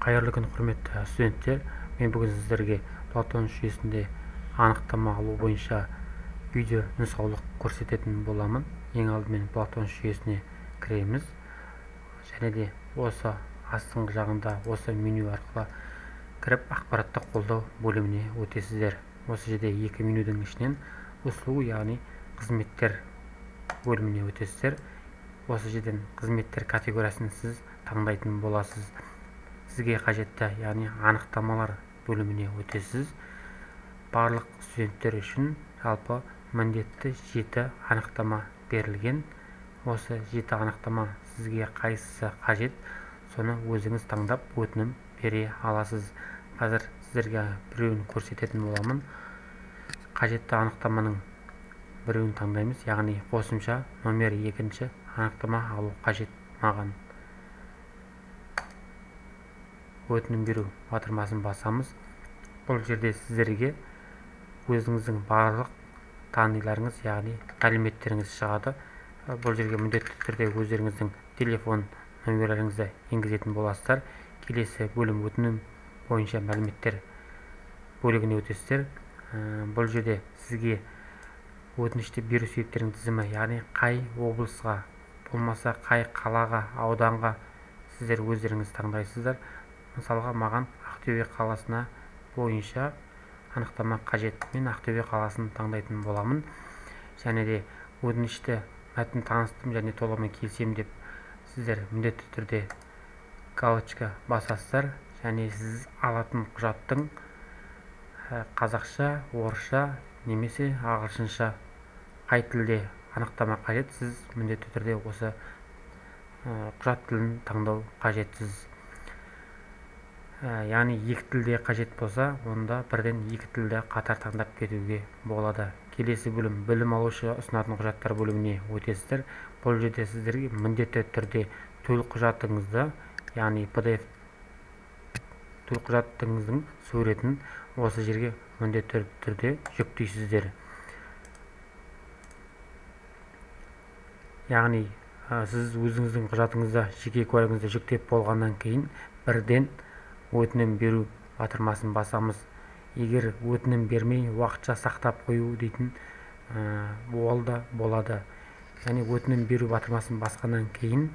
Қайырлы күн, құрметті студенттер. Мен бүгін сіздерге Платон жүйесінде анықтама алу бойынша видео нұсқаулық көрсететін боламын. Ең алдымен Платон жүйесіне кіреміз. Және де осы астыңғы жағында осы меню арқылы кіріп ақпараттық қолдау бөліміне өтесіздер. Осы жерде екі менюдің ішінен услуги, яғни қызметтер бөліміне өтесіздер. Осы жерден қызметтер категориясын сіз таңдайтын боласыз. Сізге қажетті, яғни анықтамалар бөліміне өтесіз. Барлық студенттер үшін жалпы міндетті 7 анықтама берілген. Осы 7 анықтама сізге қайсысы қажет, соны өзіңіз таңдап өтінім бере аласыз. Қазір сіздерге біреуін көрсететін боламын. Қажетті анықтаманың біреуін таңдаймыз, яғни қосымша номер 2 анықтама алу қажет маған. Өтінім беру батырмасын басамыз. Бұл жерде сіздерге өзіңіздің барлық данныйларыңыз, яғни мәліметтеріңіз шығады. Бұл жерге міндетті түрде өздеріңіздің телефон номерлеріңізді енгізетін боласыздар. Келесі бөлім өтінім бойынша мәліметтер бөлігіне өтесіздер. Бұл жерде сізге өтінішті беру себептерінің тізімі, яғни қай облысқа, болмаса қай қалаға, ауданға сіздер өздеріңіз таңдайсыздар. Мысалға, маған Ақтөбе қаласына бойынша анықтама қажет. Мен Ақтөбе қаласын таңдайтын боламын. Және де өтінішті мәтін таныстым және толығымен келісемін деп сіздер міндетті түрде галочка басасыздар. Және сіз алатын құжаттың қазақша, орысша немесе ағылшынша қай тілде анықтама қажет, сіз міндетті түрде осы құжат тілін таңдау қажетсіз. Яғни екі тілде қажет болса, онда бірден екі тілді қатар таңдап кетуге болады. Келесі бөлім білім алушы ұсынатын құжаттар бөліміне өтесіздер. Бұл жерде сіздерге міндетті түрде төлқұжатыңызды, яғни PDF төлқұжатыңыздың суретін осы жерге міндетті түрде жүктейсіздер. Яғни сіз өзіңіздің құжатыңызды, жеке куәлігіңізді жүктеп болғаннан кейін бірден өтінім беру батырмасын басамыз. Егер өтінім бермей уақытша сақтап қою дейтін болады. Яғни өтінім беру батырмасын басқаннан кейін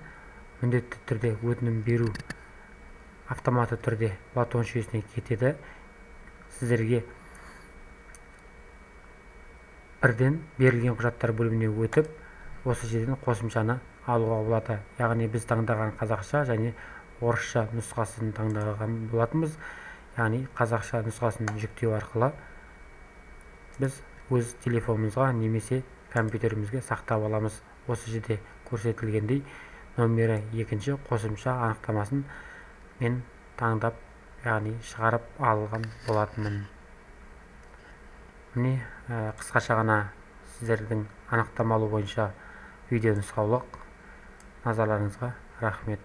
міндетті түрде өтінім беру автоматты түрде Платон жүйесіне кетеді. Сіздерге бірден берілген құжаттар бөліміне өтіп, осы жерден қосымшаны алуға болады. Яғни біз таңдаған қазақша және орысша нұсқасын таңдаған болатынбыз. Яғни қазақша нұсқасын жүктеу арқылы біз өз телефонымызға немесе компьютерімізге сақтап аламыз. Осы жерде көрсетілгендей номері 2 қосымша анықтамасын мен таңдап, яғни шығарып алған болатынмын. Міне қысқаша ғана сіздердің анықтама алу бойынша видео нұсқаулық. Назарларыңызға рахмет.